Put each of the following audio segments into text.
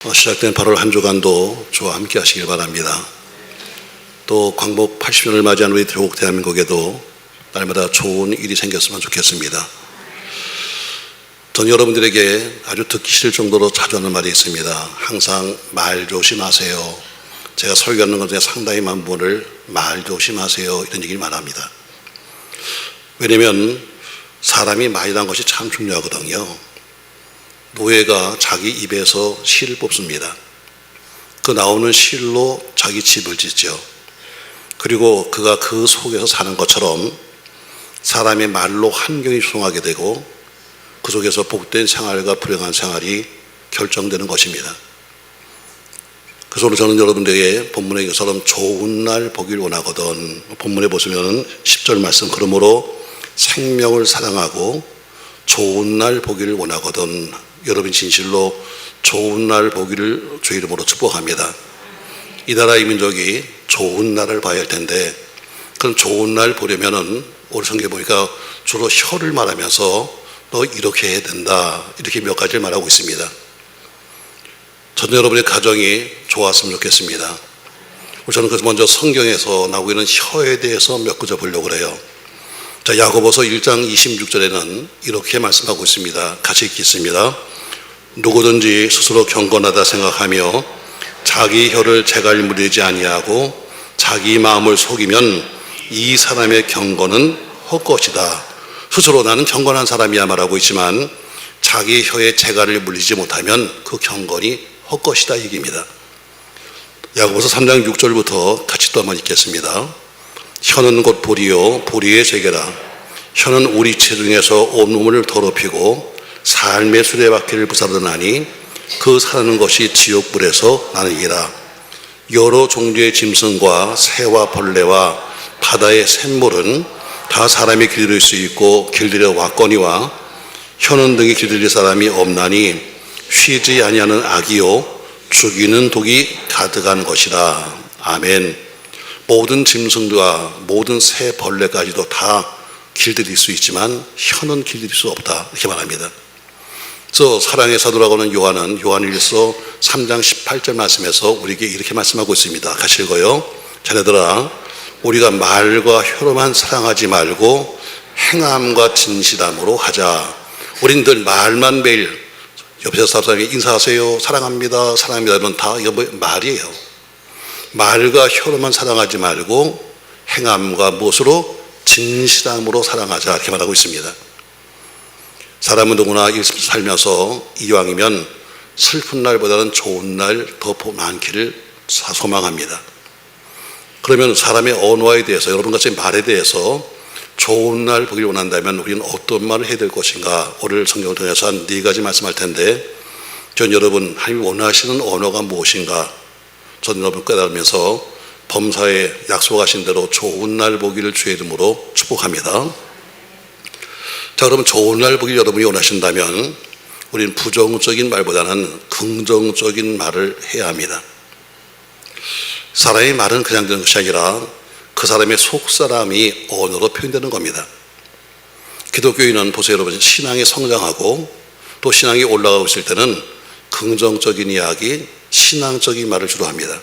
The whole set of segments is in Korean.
시작된 8월 한 주간도 주와 함께 하시길 바랍니다. 또 광복 80년을 맞이한 우리 조국 대한민국에도 날마다 좋은 일이 생겼으면 좋겠습니다. 전 여러분들에게 아주 듣기 싫을 정도로 자주 하는 말이 있습니다. 항상 말 조심하세요. 제가 설교하는 것 중에 상당히 많은 부분을 말 조심하세요 이런 얘기를 말합니다. 왜냐하면 사람이 말이라는 것이 참 중요하거든요. 노예가 자기 입에서 실을 뽑습니다. 그 나오는 실로 자기 집을 짓죠. 그리고 그가 그 속에서 사는 것처럼 사람의 말로 환경이 조성하게 되고 그 속에서 복된 생활과 불행한 생활이 결정되는 것입니다. 그래서 오늘 저는 여러분들에게 본문의 것처럼 좋은 날 보길 원하거든. 본문에 보시면 10절 말씀, 그러므로 생명을 사랑하고 좋은 날 보기를 원하거든. 여러분 진실로 좋은 날 보기를 주의 이름으로 축복합니다. 이 나라 이 민족이 좋은 날을 봐야 할 텐데, 그럼 좋은 날 보려면은 우리 성경에 보니까 주로 혀를 말하면서 너 이렇게 해야 된다 이렇게 몇 가지를 말하고 있습니다. 저는 여러분의 가정이 좋았으면 좋겠습니다. 저는 그래서 먼저 성경에서 나오고 있는 혀에 대해서 몇 구절 보려고 그래요. 자, 야고보서 1장 26절에는 이렇게 말씀하고 있습니다. 같이 읽겠습니다. 누구든지 스스로 경건하다 생각하며 자기 혀를 재갈무리지 아니하고 자기 마음을 속이면 이 사람의 경건은 헛것이다. 스스로 나는 경건한 사람이야 말하고 있지만 자기 혀에 재갈을 물리지 못하면 그 경건이 헛것이다 얘기입니다. 야고보서 3장 6절부터 같이 또 한번 읽겠습니다. 혀는 곧 보리요 보리의 세계라. 혀는 우리 체중에서 온몸을 더럽히고 삶의 수레바퀴를 부사르나니 그 사는 것이 지옥불에서 나느니라. 여러 종류의 짐승과 새와 벌레와 바다의 샘물은 다 사람이 길들일 수 있고 길들여 왔거니와 혀는 등이 길들일 사람이 없나니 쉬지 아니하는 악이요 죽이는 독이 가득한 것이라. 아멘. 모든 짐승과 모든 새 벌레까지도 다 길들일 수 있지만 혀는 길들일 수 없다 이렇게 말합니다. 그래서 사랑의 사도라고 하는 요한은 요한일서 3장 18절 말씀에서 우리에게 이렇게 말씀하고 있습니다. 같이 읽어요. 자네들아, 우리가 말과 혀로만 사랑하지 말고 행함과 진실함으로 하자. 우린 늘 말만 매일 옆에서 사람에게 인사하세요, 사랑합니다, 사랑합니다 하면 다 이거 말이에요. 말과 혀로만 사랑하지 말고 행함과 무엇으로? 진실함으로 사랑하자 이렇게 말하고 있습니다. 사람은 누구나 살면서 이왕이면 슬픈 날보다는 좋은 날 더 많기를 소망합니다. 그러면 사람의 언어에 대해서, 여러분같이 말에 대해서 좋은 날 보길 원한다면 우리는 어떤 말을 해야 될 것인가? 오늘 성경을 통해서 한 4가지 말씀할 텐데, 전 여러분 하나님이 원하시는 언어가 무엇인가? 전 여러분 깨달으면서 범사에 약속하신 대로 좋은 날 보기를 주의 이름으로 축복합니다. 자, 그러면 좋은 날 보기를 여러분이 원하신다면 우리는 부정적인 말보다는 긍정적인 말을 해야 합니다. 사람의 말은 그냥 되는 것이 아니라 그 사람의 속사람이 언어로 표현되는 겁니다. 기독교인은 보세요 여러분, 신앙이 성장하고 또 신앙이 올라가고 있을 때는 긍정적인 이야기, 신앙적인 말을 주로 합니다.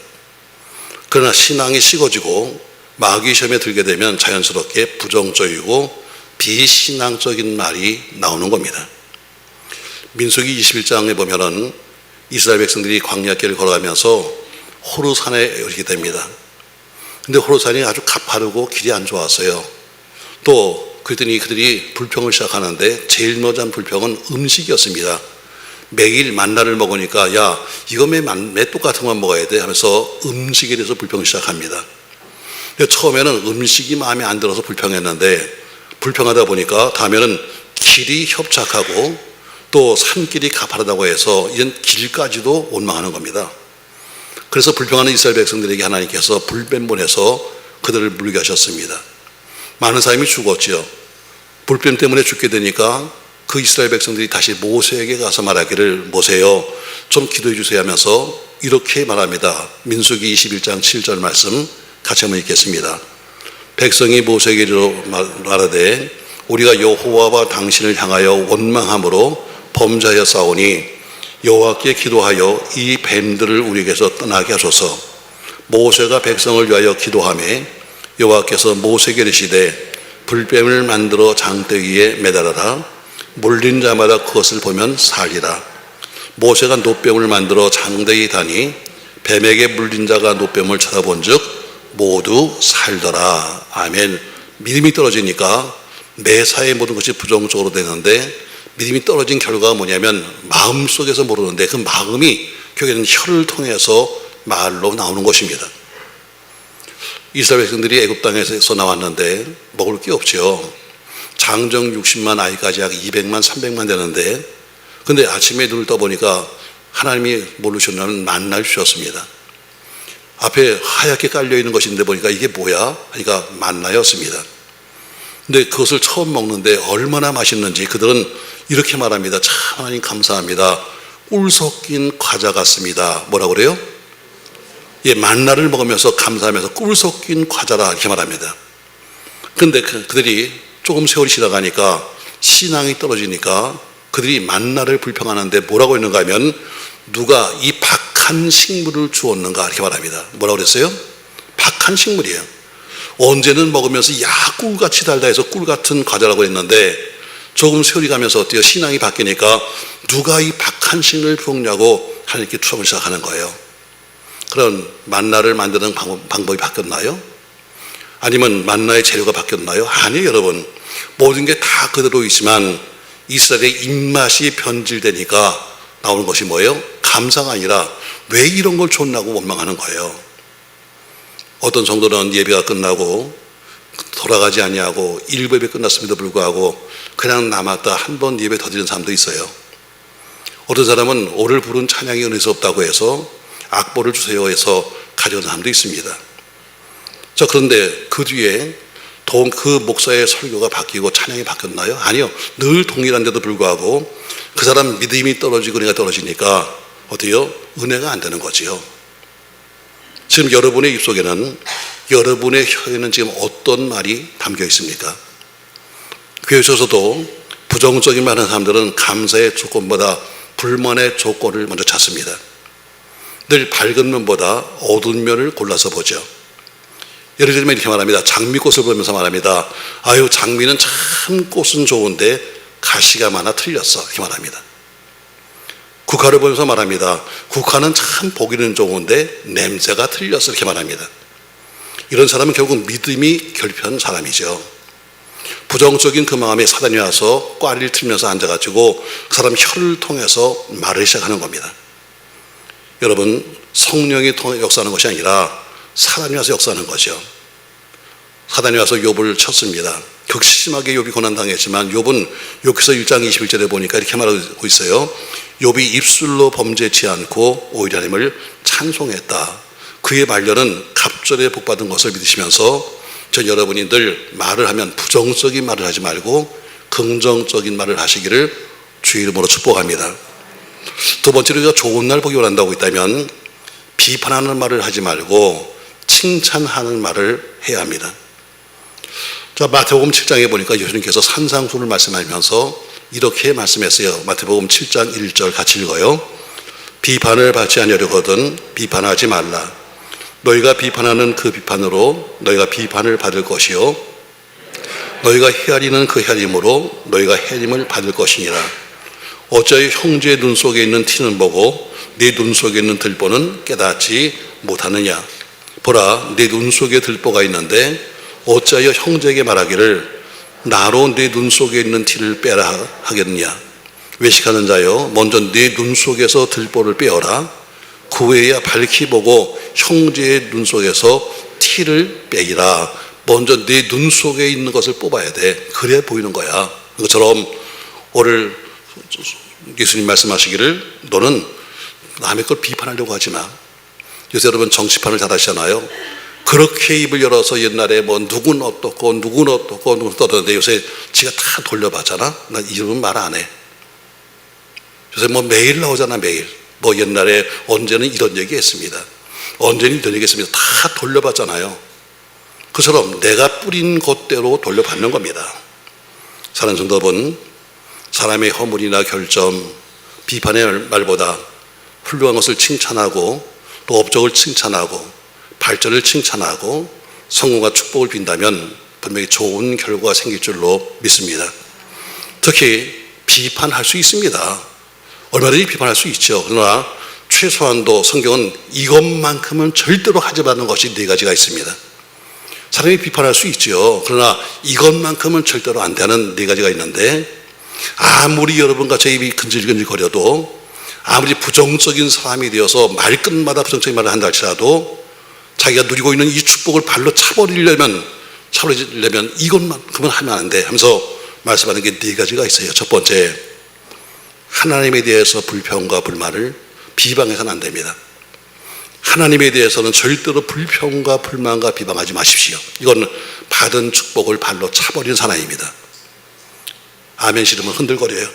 그러나 신앙이 식어지고 마귀 시험에 들게 되면 자연스럽게 부정적이고 비신앙적인 말이 나오는 겁니다. 민수기 21장에 보면은 이스라엘 백성들이 광야길을 걸어가면서 호르산에 이르게 됩니다. 근데 호르산이 아주 가파르고 길이 안 좋았어요. 또 그랬더니 그들이 불평을 시작하는데 제일 먼저 한 불평은 음식이었습니다. 매일 만나를 먹으니까 야 이거 매 똑같은 것만 먹어야 돼 하면서 음식에 대해서 불평을 시작합니다. 근데 처음에는 음식이 마음에 안 들어서 불평했는데 불평하다 보니까 다음에는 길이 협착하고 또 산길이 가파르다고 해서 이런 길까지도 원망하는 겁니다. 그래서 불평하는 이스라엘 백성들에게 하나님께서 불뱀 보내서 그들을 물게 하셨습니다. 많은 사람이 죽었지요. 불뱀 때문에 죽게 되니까 그 이스라엘 백성들이 다시 모세에게 가서 말하기를, 모세여 좀 기도해 주세요 하면서 이렇게 말합니다. 민수기 21장 7절 말씀 같이 한번 읽겠습니다. 백성이 모세에게 말하되 우리가 여호와와 당신을 향하여 원망함으로 범죄하였사오니 여호와께 기도하여 이 뱀들을 우리에게서 떠나게 하소서. 모세가 백성을 위하여 기도하매 여호와께서 모세에게 이르시되 불뱀을 만들어 장대기에 매달아라. 물린 자마다 그것을 보면 살리라. 모세가 노뱀을 만들어 장대기에 다니 뱀에게 물린 자가 노뱀을 쳐다본 즉 모두 살더라. 아멘. 믿음이 떨어지니까 매사의 모든 것이 부정적으로 되는데, 믿음이 떨어진 결과가 뭐냐면 마음속에서 모르는데 그 마음이 결국에는 혀를 통해서 말로 나오는 것입니다. 이스라엘 백성들이 애굽 땅에서 나왔는데 먹을 게 없죠. 장정 60만 아이까지 약 200만 300만 되는데, 근데 아침에 눈을 떠보니까 하나님이 모르셨냐면 만나를 주셨습니다. 앞에 하얗게 깔려있는 것인데 보니까 이게 뭐야? 하니까 만나였습니다. 근데 그것을 처음 먹는데 얼마나 맛있는지 그들은 이렇게 말합니다. 참 하나님 감사합니다. 꿀 섞인 과자 같습니다. 뭐라고 그래요? 예, 만나를 먹으면서 감사하면서 꿀 섞인 과자라 이렇게 말합니다. 그런데 그들이 조금 세월이 지나가니까 신앙이 떨어지니까 그들이 만나를 불평하는데 뭐라고 했는가 하면 누가 이 박한 식물을 주었는가 이렇게 말합니다. 뭐라고 그랬어요? 박한 식물이에요. 언제는 먹으면서 야 꿀같이 달다 해서 꿀같은 과자라고 했는데 조금 세월이 가면서 어때요? 신앙이 바뀌니까 누가 이 박한 식물을 주었냐고 하나님께 추함을 시작하는 거예요. 그런 만나를 만드는 방법이 바뀌었나요? 아니면 만나의 재료가 바뀌었나요? 아니요, 여러분. 모든 게 다 그대로 있지만 이스라엘의 입맛이 변질되니까 나오는 것이 뭐예요? 감사가 아니라 왜 이런 걸 줬나고 원망하는 거예요. 어떤 성도는 예배가 끝나고 돌아가지 아니하고 일부 예배 끝났음에도 불구하고 그냥 남았다 한 번 예배 더 드리는 사람도 있어요. 어떤 사람은 오늘 부른 찬양이 은혜스럽다고 해서 악보를 주세요 해서 가져온 사람도 있습니다. 자, 그런데 그 뒤에 그 목사의 설교가 바뀌고 찬양이 바뀌었나요? 아니요. 늘 동일한데도 불구하고 그 사람 믿음이 떨어지고 은혜가 떨어지니까 어때요? 은혜가 안 되는 거지요. 지금 여러분의 입속에는, 여러분의 혀에는 지금 어떤 말이 담겨 있습니까? 교회 에서도 부정적인 말 하는 사람들은 감사의 조건보다 불만의 조건을 먼저 찾습니다. 늘 밝은 면보다 어두운 면을 골라서 보죠. 예를 들면 이렇게 말합니다. 장미꽃을 보면서 말합니다. 아유, 장미는 참 꽃은 좋은데 가시가 많아 틀렸어. 이렇게 말합니다. 국화를 보면서 말합니다. 국화는 참 보기는 좋은데 냄새가 틀렸어. 이렇게 말합니다. 이런 사람은 결국 믿음이 결핍한 사람이죠. 부정적인 그 마음에 사단이 와서 꽈리를 틀면서 앉아가지고 그 사람 혀를 통해서 말을 시작하는 겁니다. 여러분, 성령이 통해 역사하는 것이 아니라 사단이 와서 역사하는 거죠. 사단이 와서 욥을 쳤습니다. 극심하게 욥이 고난당했지만 욥은 욥기서 1장 21절에 보니까 이렇게 말하고 있어요. 욥이 입술로 범죄치 않고 오히려 하나님을 찬송했다. 그의 말년은 갑절에 복받은 것을 믿으시면서 전 여러분이 늘 말을 하면 부정적인 말을 하지 말고 긍정적인 말을 하시기를 주의 이름으로 축복합니다. 두 번째로 우리가 좋은 날 보기 원한다고 있다면 비판하는 말을 하지 말고 칭찬하는 말을 해야 합니다. 자, 마태복음 7장에 보니까 예수님께서 산상수를 말씀하면서 이렇게 말씀했어요. 마태복음 7장 1절 같이 읽어요. 비판을 받지 아니하려거든 비판하지 말라. 너희가 비판하는 그 비판으로 너희가 비판을 받을 것이요 너희가 헤아리는 그 헤아림으로 너희가 헤아림을 받을 것이니라. 어찌하여 형제의 눈 속에 있는 티는 보고 네 눈 속에 있는 들보는 깨닫지 못하느냐. 보라, 네 눈 속에 들보가 있는데 어찌하여 형제에게 말하기를 나로 네 눈 속에 있는 티를 빼라 하겠느냐. 외식하는 자여, 먼저 네 눈 속에서 들보를 빼어라. 그 후에야 밝히 보고 형제의 눈 속에서 티를 빼기라. 먼저 네 눈 속에 있는 것을 뽑아야 돼. 그래야 보이는 거야. 그것처럼 오늘 예수님 말씀하시기를 너는 남의 걸 비판하려고 하지 마. 요새 여러분 정치판을 잘 하시잖아요. 그렇게 입을 열어서 옛날에 뭐 누군 어떻고 누군 어떻고 누군 떠드는데 요새 지가 다 돌려봤잖아. 나 이름은 말 안 해. 요새 뭐 매일 나오잖아. 매일. 뭐 옛날에 언제는 이런 얘기 했습니다. 언제는 이런 얘기 했습니다. 다 돌려봤잖아요. 그처럼 내가 뿌린 것대로 돌려받는 겁니다. 사랑하는 성도 여러분, 사람의 허물이나 결점, 비판의 말보다 훌륭한 것을 칭찬하고 또 업적을 칭찬하고 발전을 칭찬하고 성공과 축복을 빈다면 분명히 좋은 결과가 생길 줄로 믿습니다. 특히 비판할 수 있습니다. 얼마든지 비판할 수 있죠. 그러나 최소한도 성경은 이것만큼은 절대로 하지 말라는 것이 4가지가 있습니다. 사람이 비판할 수 있죠. 그러나 이것만큼은 절대로 안 되는 4가지가 있는데, 아무리 여러분과 제 입이 근질근질 거려도, 아무리 부정적인 사람이 되어서 말끝마다 부정적인 말을 한다 할지라도 자기가 누리고 있는 이 축복을 발로 차버리려면 이것만큼은 하면 안 돼 하면서 말씀하는 게 4가지가 있어요. 첫 번째, 하나님에 대해서 불평과 불만을 비방해서는 안 됩니다. 하나님에 대해서는 절대로 불평과 불만과 비방하지 마십시오. 이건 받은 축복을 발로 차버리는 사나이입니다. 아멘 싫으면 흔들거려요.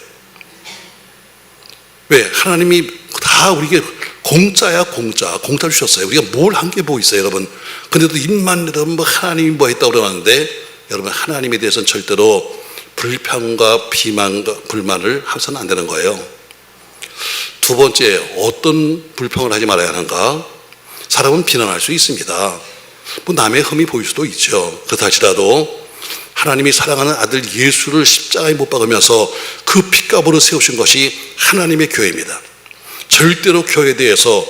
왜? 하나님이 다 우리에게 공짜야, 공짜를 주셨어요. 우리가 뭘 한 게 뭐 있어요, 여러분. 근데도 입만 내면 뭐 하나님이 뭐 했다고 그러는데, 여러분, 하나님에 대해서는 절대로 불평과 비만과 불만을 해서는 안 되는 거예요. 두 번째, 어떤 불평을 하지 말아야 하는가? 사람은 비난할 수 있습니다. 뭐 남의 흠이 보일 수도 있죠. 그렇다 할지라도 하나님이 사랑하는 아들 예수를 십자가에 못 박으면서 그 핏값으로 세우신 것이 하나님의 교회입니다. 절대로 교회에 대해서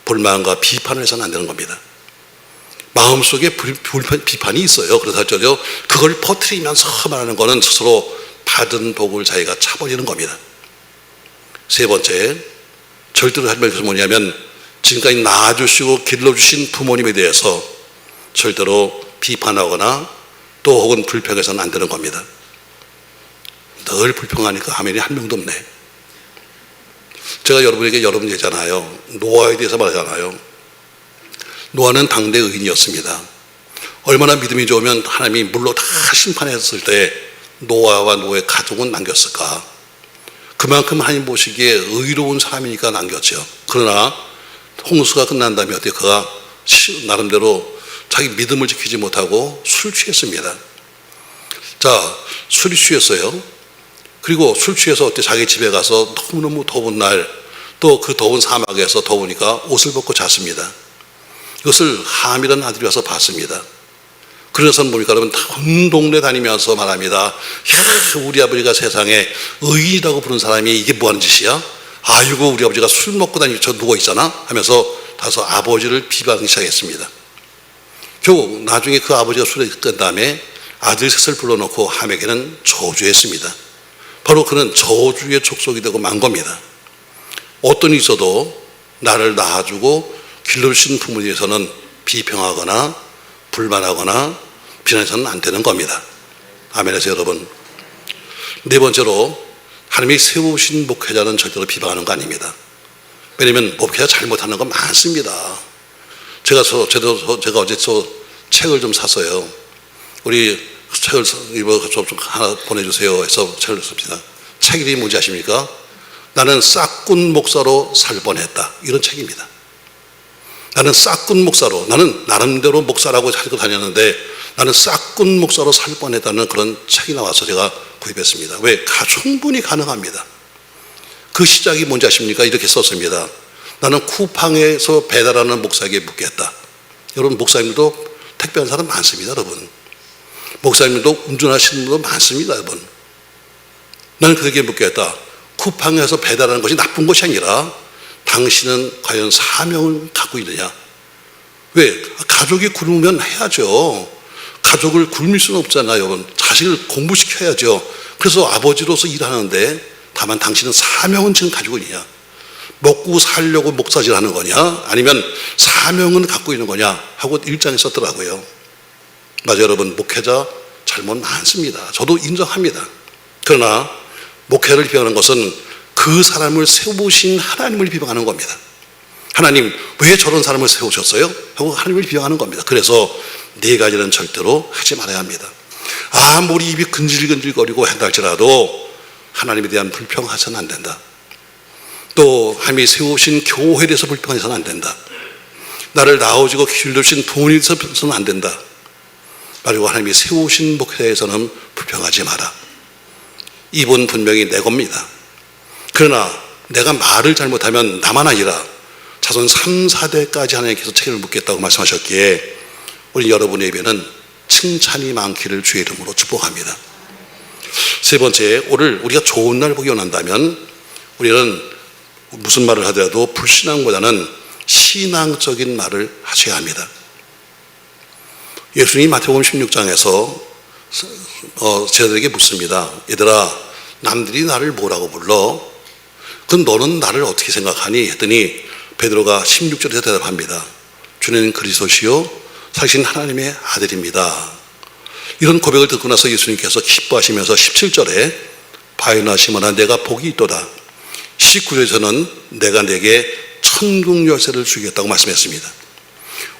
불만과 비판을 해서는 안 되는 겁니다. 마음속에 비판이 있어요. 그렇다 할지라도 그걸 퍼뜨리면서 말하는 것은 스스로 받은 복을 자기가 차버리는 겁니다. 세 번째, 절대로 하지 말 것은 뭐냐면 지금까지 낳아주시고 길러주신 부모님에 대해서 절대로 비판하거나 또 혹은 불평해서는 안 되는 겁니다. 늘 불평하니까 아멘이 한 명도 없네. 제가 여러분에게 여러분 얘기잖아요. 노아에 대해서 말하잖아요. 노아는 당대 의인이었습니다. 얼마나 믿음이 좋으면 하나님이 물로 다 심판했을 때 노아와 노아의 가족은 남겼을까? 그만큼 하나님 보시기에 의로운 사람이니까 남겼죠. 그러나 홍수가 끝난 다음에 어떻게 그가 나름대로 자기 믿음을 지키지 못하고 술 취했습니다. 자, 술이 취했어요. 그리고 술 취해서 어떻게 자기 집에 가서 너무너무 더운 날, 또 그 더운 사막에서 더우니까 옷을 벗고 잤습니다. 이것을 함이라는 아들이 와서 봤습니다. 그래서 뭡니까? 그러면 온 동네 다니면서 말합니다. 야, 우리 아버지가 세상에 의인이라고 부른 사람이 이게 뭐 하는 짓이야? 아이고, 우리 아버지가 술 먹고 다니고 저 누워있잖아? 하면서 다서 아버지를 비방하기 시작했습니다. 결국 나중에 그 아버지가 술에 끈 다음에 아들 셋을 불러놓고 함에게는 저주했습니다. 바로 그는 저주의 족속이 되고 만 겁니다. 어떤 일이 있어도 나를 낳아주고 길러주신 부모님에서는 비평하거나 불만하거나 비난해서는 안 되는 겁니다. 아멘하세요, 여러분. 네 번째로, 하나님이 세우신 목회자는 절대로 비방하는 거 아닙니다. 왜냐하면 목회자 잘못하는 거 많습니다. 제가 어제 책을 좀 샀어요. 우리 책을 좀 하나 보내주세요 해서 책을 씁니다. 책 이름이 뭔지 아십니까? 나는 싹군 목사로 살 뻔했다. 이런 책입니다. 나는 싹군 목사로, 나는 나름대로 목사라고 가지고 다녔는데 나는 싹군 목사로 살 뻔했다는 그런 책이 나와서 제가 구입했습니다. 왜? 충분히 가능합니다. 그 시작이 뭔지 아십니까? 이렇게 썼습니다. 나는 쿠팡에서 배달하는 목사에게 묻겠다. 여러분, 목사님도 택배하는 사람 많습니다, 여러분. 목사님도 운전하시는 분도 많습니다, 여러분. 나는 그에게 묻겠다. 쿠팡에서 배달하는 것이 나쁜 것이 아니라 당신은 과연 사명을 갖고 있느냐? 왜? 가족이 굶으면 해야죠. 가족을 굶을 수는 없잖아요, 여러분. 자식을 공부시켜야죠. 그래서 아버지로서 일하는데 다만 당신은 사명은 지금 가지고 있느냐? 먹고 살려고 목사질 하는 거냐? 아니면 사명은 갖고 있는 거냐? 하고 일장에 썼더라고요. 맞아요, 여러분. 목회자 잘못 많습니다. 저도 인정합니다. 그러나 목회를 비방하는 것은 그 사람을 세우신 하나님을 비방하는 겁니다. 하나님, 왜 저런 사람을 세우셨어요? 하고 하나님을 비방하는 겁니다. 그래서 4가지는 절대로 하지 말아야 합니다. 아무리 입이 근질근질거리고 한다 할지라도 하나님에 대한 불평하서는 안 된다. 또 하나님이 세우신 교회에 대해서 불평해서는 안 된다. 나를 낳아주고 길러주신 부모님에 대해서는 안 된다. 그리고 하나님이 세우신 목회에서는 불평하지 마라. 입은 분명히 내 겁니다. 그러나 내가 말을 잘못하면 나만 아니라 자손 3, 4대까지 하나님께서 책임을 묻겠다고 말씀하셨기에 우리 여러분의 입에는 칭찬이 많기를 주의 이름으로 축복합니다. 세 번째, 오늘 우리가 좋은 날 보기 원한다면 우리는 무슨 말을 하더라도 불신앙보다는 신앙적인 말을 하셔야 합니다. 예수님이 마태복음 16장에서 제자들에게 묻습니다. 얘들아, 남들이 나를 뭐라고 불러? 그럼 너는 나를 어떻게 생각하니? 했더니 베드로가 16절에서 대답합니다. 주는 그리스도시요 살신 하나님의 아들입니다. 이런 고백을 듣고 나서 예수님께서 기뻐하시면서 17절에 바요나 시몬아 내가 복이 있도다. 19절에서는 내가 내게 천국 열쇠를 주겠다고 말씀했습니다.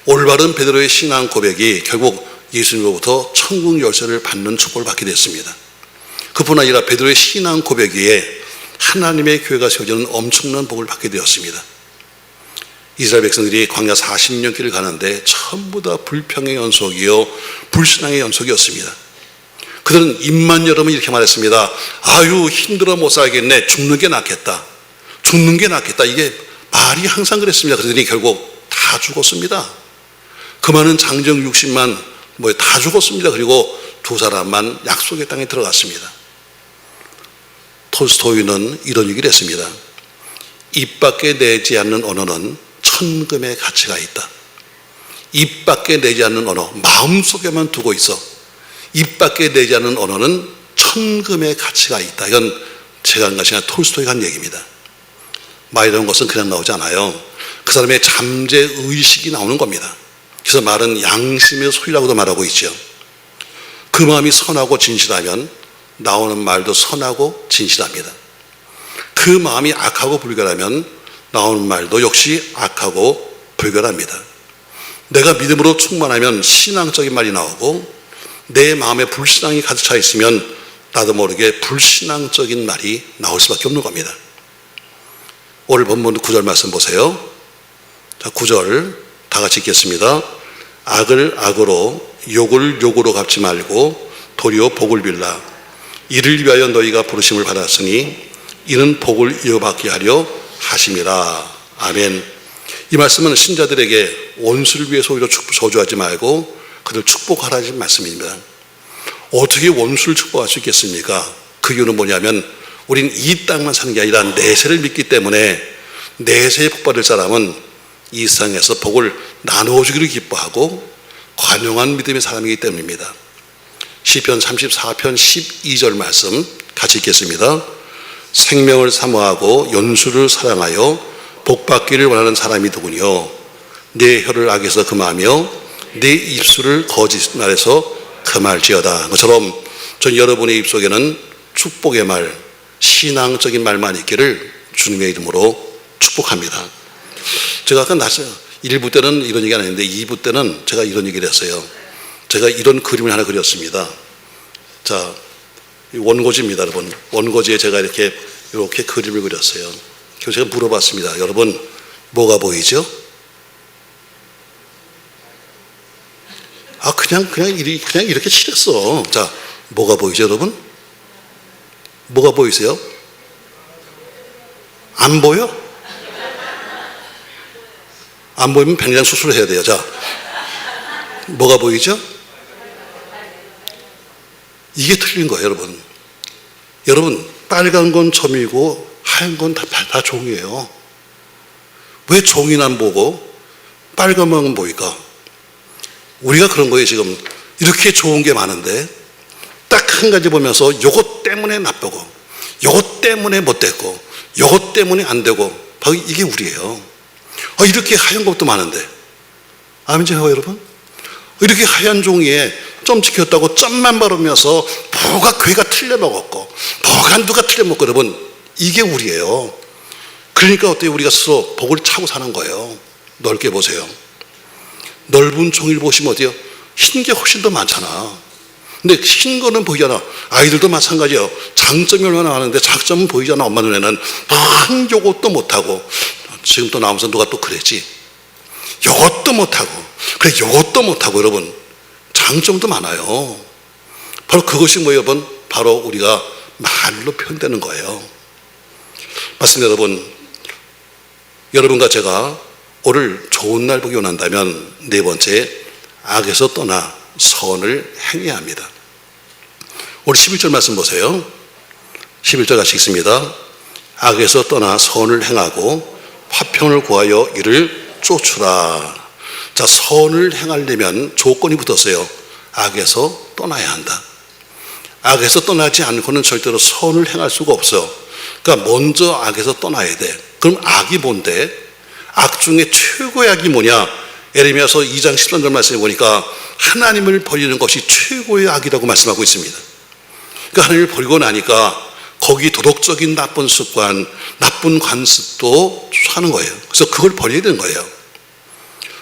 올바른 베드로의 신앙 고백이 결국 예수님으로부터 천국 열쇠를 받는 축복을 받게 됐습니다. 그뿐 아니라 베드로의 신앙 고백 위에 하나님의 교회가 세워지는 엄청난 복을 받게 되었습니다. 이스라엘 백성들이 광야 40년 길을 가는데 전부 다 불평의 연속이요 불신앙의 연속이었습니다. 그들은 입만 열으면 이렇게 말했습니다. 아유 힘들어 못 살겠네. 죽는 게 낫겠다. 죽는 게 낫겠다. 이게 말이 항상 그랬습니다. 그들이 결국 다 죽었습니다. 그 많은 장정 60만 다 죽었습니다. 그리고 두 사람만 약속의 땅에 들어갔습니다. 톨스토이는 이런 얘기를 했습니다. 입 밖에 내지 않는 언어는 천금의 가치가 있다. 입 밖에 내지 않는 언어, 마음속에만 두고 있어. 입 밖에 내지 않는 언어는 천금의 가치가 있다. 이건 제가 한 것이 아니라 톨스토이가 한 얘기입니다. 말이라는 것은 그냥 나오지 않아요. 그 사람의 잠재의식이 나오는 겁니다. 그래서 말은 양심의 소리라고도 말하고 있죠. 그 마음이 선하고 진실하면 나오는 말도 선하고 진실합니다. 그 마음이 악하고 불결하면 나오는 말도 역시 악하고 불결합니다. 내가 믿음으로 충만하면 신앙적인 말이 나오고 내 마음에 불신앙이 가득 차 있으면 나도 모르게 불신앙적인 말이 나올 수밖에 없는 겁니다. 오늘 본문 9절 말씀 보세요. 자, 9절 다 같이 읽겠습니다. 악을 악으로 욕을 욕으로 갚지 말고 도리어 복을 빌라. 이를 위하여 너희가 부르심을 받았으니 이는 복을 이어받게 하려 하심이라. 아멘. 이 말씀은 신자들에게 원수를 위해서 오히려 저주하지 말고 그를 축복하라는 말씀입니다. 어떻게 원수를 축복할 수 있겠습니까? 그 이유는 뭐냐면 우린 이 땅만 사는 게 아니라 내세를 믿기 때문에 내세에 복받을 사람은 이 세상에서 복을 나누어주기를 기뻐하고 관용한 믿음의 사람이기 때문입니다. 시편 34편 12절 말씀 같이 읽겠습니다. 생명을 사모하고 연수를 사랑하여 복받기를 원하는 사람이 누구뇨? 내 혀를 악에서 금하며 내 입술을 거짓 말에서 금할지어다. 그처럼 전 여러분의 입속에는 축복의 말, 신앙적인 말만 있기를 주님의 이름으로 축복합니다. 제가 아까 1부 때는 이런 얘기 안 했는데 2부 때는 제가 이런 얘기를 했어요. 제가 이런 그림을 하나 그렸습니다. 자, 원고지입니다, 여러분. 원고지에 제가 이렇게 그림을 그렸어요. 그래서 제가 물어봤습니다. 여러분, 뭐가 보이죠? 아, 그냥 이렇게 칠했어. 자, 뭐가 보이죠, 여러분? 뭐가 보이세요? 안 보여? 안 보이면 백내장 수술을 해야 돼요. 자, 뭐가 보이죠? 이게 틀린 거예요, 여러분. 여러분, 빨간 건 점이고 하얀 건 다 종이에요. 왜 종이는 안 보고 빨간만 보일까? 우리가 그런 거예요. 지금 이렇게 좋은 게 많은데 딱 한 가지 보면서 요것 때문에 나쁘고 요것 때문에 못됐고 요것 때문에 안 되고 바로 이게 우리예요. 이렇게 하얀 것도 많은데 아멘이죠, 여러분? 이렇게 하얀 종이에 점 찍혔다고 점만 바르면서 뭐가 괴가 틀려먹었고 뭐가 누가 틀려먹고 여러분 이게 우리예요. 그러니까 어때요? 우리가 스스로 복을 차고 사는 거예요. 넓게 보세요. 넓은 종이를 보시면 어때요? 흰 게 훨씬 더 많잖아. 근데 흰 거는 보이잖아. 아이들도 마찬가지예요. 장점이 얼마나 많은데 장점은 보이잖아. 엄마 눈에는 한 요것도 못하고 지금 또 나오면서 누가 또 그랬지. 요것도 못하고 그래 요것도 못하고 여러분 장점도 많아요. 바로 그것이 뭐예요, 여러분? 바로 우리가 말로 표현되는 거예요. 맞습니다. 여러분과 제가 오늘 좋은 날 보기 원한다면 네 번째, 악에서 떠나 선을 행해야 합니다. 오늘 11절 말씀 보세요. 11절 같이 읽습니다. 악에서 떠나 선을 행하고 화평을 구하여 이를 쫓으라. 자, 선을 행하려면 조건이 붙었어요. 악에서 떠나야 한다. 악에서 떠나지 않고는 절대로 선을 행할 수가 없어. 그러니까 먼저 악에서 떠나야 돼. 그럼 악이 뭔데? 악 중에 최고의 악이 뭐냐? 에레미야서 2장 13절 말씀에 보니까 하나님을 버리는 것이 최고의 악이라고 말씀하고 있습니다. 그러니까 하나님을 버리고 나니까 거기 도덕적인 나쁜 습관, 나쁜 관습도 하는 거예요. 그래서 그걸 버려야 되는 거예요.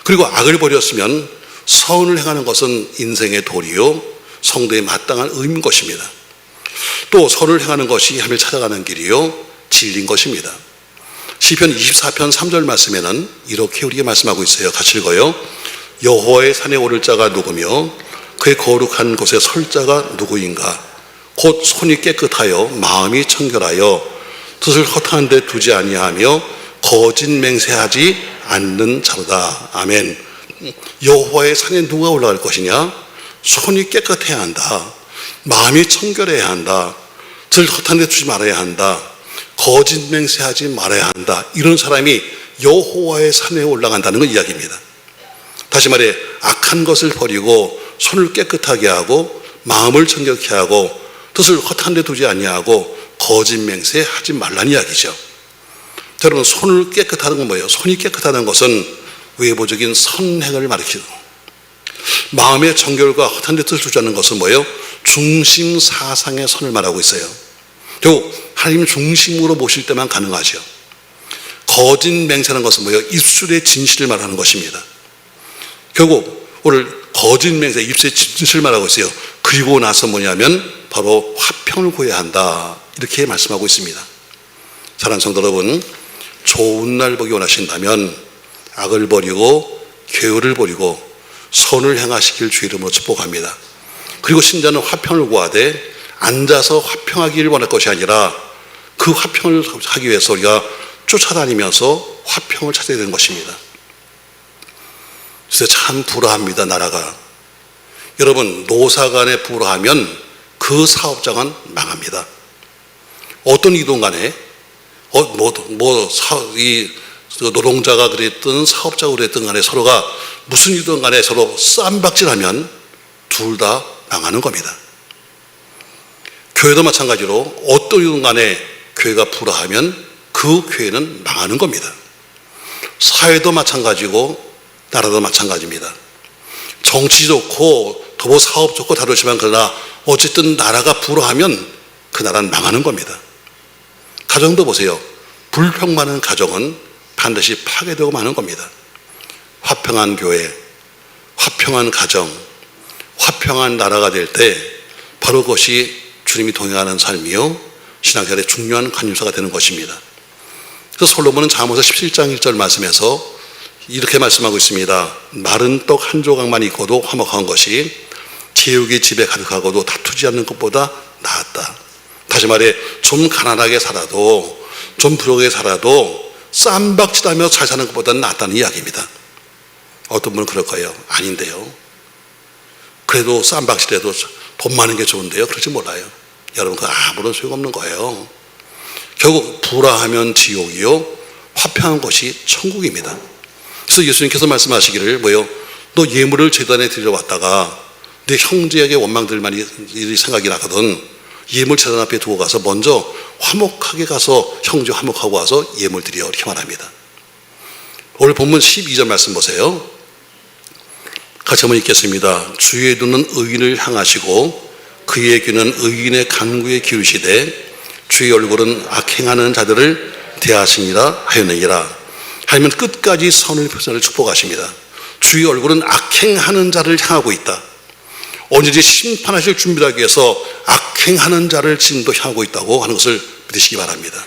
그리고 악을 버렸으면 선을 행하는 것은 인생의 도리요, 성도의 마땅한 의무인 것입니다. 또 선을 행하는 것이 하나님을 찾아가는 길이요, 진리인 것입니다. 시편 24편 3절 말씀에는 이렇게 우리에게 말씀하고 있어요. 같이 읽어요. 여호와의 산에 오를 자가 누구며 그의 거룩한 곳에 설 자가 누구인가? 곧 손이 깨끗하여 마음이 청결하여 뜻을 허탄한 데 두지 아니하며 거짓 맹세하지 않는 자로다. 아멘. 여호와의 산에 누가 올라갈 것이냐? 손이 깨끗해야 한다. 마음이 청결해야 한다. 뜻을 허탄한 데 두지 말아야 한다. 거짓 맹세하지 말아야 한다. 이런 사람이 여호와의 산에 올라간다는 건 이야기입니다. 다시 말해, 악한 것을 버리고 손을 깨끗하게 하고 마음을 청결케 하고 뜻을 허탄 데 두지 아니하고 거짓 맹세하지 말라는 이야기죠. 자, 여러분, 손을 깨끗하는 건 뭐예요? 손이 깨끗하다는 것은 외부적인 선행을 가리키는, 마음의 정결과 허탄 데 뜻을 두지 않는 것은 뭐예요? 중심 사상의 선을 말하고 있어요. 결국 하나님 중심으로 모실 때만 가능하죠. 거짓 맹세하는 것은 뭐예요? 입술의 진실을 말하는 것입니다. 결국 오늘 거짓 맹세, 입술의 진실을 말하고 있어요. 그리고 나서 뭐냐면 바로 화평을 구해야 한다. 이렇게 말씀하고 있습니다. 사랑하는 성도 여러분, 좋은 날 보기 원하신다면 악을 버리고 괴울을 버리고 선을 행하시길 주 이름으로 축복합니다. 그리고 신자는 화평을 구하되 앉아서 화평하기를 원할 것이 아니라 그 화평을 하기 위해서 우리가 쫓아다니면서 화평을 찾아야 되는 것입니다. 그래서 참 불화합니다, 나라가. 여러분, 노사간에 불화하면 그 사업장은 망합니다. 어떤 이동 간에 노동자가 그랬든 사업자가 그랬든 간에 서로가 무슨 이동 간에 서로 쌈박질하면 둘 다 망하는 겁니다. 교회도 마찬가지로 어떤 이동 간에 교회가 불화하면 그 교회는 망하는 겁니다. 사회도 마찬가지고 나라도 마찬가지입니다. 정치 좋고 도보 사업 좋고 다르지만 그러나 어쨌든 나라가 불화하면 그 나라는 망하는 겁니다. 가정도 보세요. 불평 많은 가정은 반드시 파괴되고 마는 겁니다. 화평한 교회, 화평한 가정, 화평한 나라가 될 때 바로 그것이 주님이 동행하는 삶이요, 신앙생활의 중요한 관심사가 되는 것입니다. 그래서 솔로몬은 잠언서 17장 1절 말씀에서 이렇게 말씀하고 있습니다. 마른 떡 한 조각만 있고도 화목한 것이 제육이 집에 가득하고도 다투지 않는 것보다 낫다. 다시 말해, 좀 가난하게 살아도, 좀 부족하게 살아도 쌈박질하며 잘 사는 것보다는 낫다는 이야기입니다. 어떤 분은 그럴 거예요. 아닌데요. 그래도 쌈박질해도 돈 많은 게 좋은데요. 그렇지 몰라요. 여러분, 그 아무런 소용없는 거예요. 결국 불화하면 지옥이요, 화평한 것이 천국입니다. 그래서 예수님께서 말씀하시기를 뭐요? 너 예물을 제단에 드려왔다가 내 형제에게 원망들 많이 생각이 나거든. 예물 제단 앞에 두고 가서 먼저 화목하게 가서 형제 화목하고 와서 예물 드려, 이렇게 말합니다. 오늘 본문 12절 말씀 보세요. 같이 한번 읽겠습니다. 주의 눈은 의인을 향하시고 그의 귀는 의인의 간구에 기울이시되 주의 얼굴은 악행하는 자들을 대하시니라 하였느니라. 하나님은 끝까지 선을 표현을 축복하십니다. 주의 얼굴은 악행하는 자를 향하고 있다. 언제든지 심판하실 준비를 하기 위해서 악행하는 자를 지금도 향하고 있다고 하는 것을 믿으시기 바랍니다.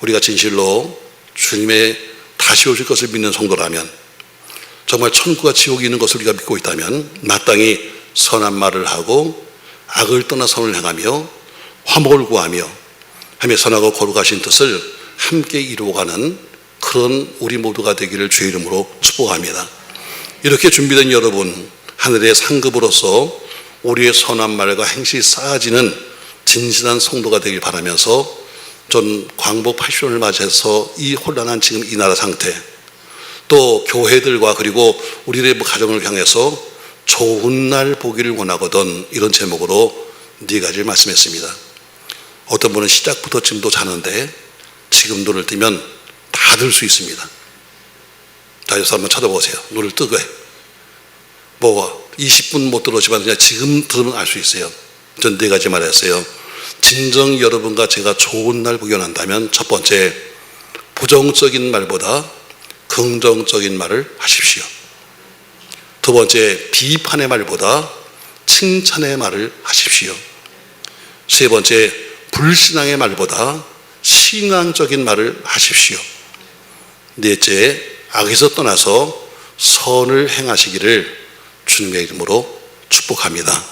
우리가 진실로 주님의 다시 오실 것을 믿는 성도라면, 정말 천국과 지옥이 있는 것을 우리가 믿고 있다면 마땅히 선한 말을 하고 악을 떠나 선을 행하며 화목을 구하며 하며 선하고 거룩하신 뜻을 함께 이루어가는 그런 우리 모두가 되기를 주의 이름으로 축복합니다. 이렇게 준비된 여러분, 하늘의 상급으로서 우리의 선한 말과 행실이 쌓아지는 진실한 성도가 되길 바라면서 전 광복 80년을 맞이해서 이 혼란한 지금 이 나라 상태, 또 교회들과 그리고 우리들의 가정을 향해서 좋은 날 보기를 원하거든, 이런 제목으로 4가지를 말씀했습니다. 어떤 분은 시작부터 지금도 자는데 지금 눈을 뜨면 다 들 수 있습니다. 자, 여기서 한번 찾아보세요. 눈을 뜨고 20분 못 들었지만 그냥 지금 들으면 알 수 있어요. 전 4가지 말했어요. 진정 여러분과 제가 좋은 날 보기 원한다면 첫 번째, 부정적인 말보다 긍정적인 말을 하십시오. 두 번째, 비판의 말보다 칭찬의 말을 하십시오. 세 번째, 불신앙의 말보다 신앙적인 말을 하십시오. 넷째, 악에서 떠나서 선을 행하시기를 주님의 이름으로 축복합니다.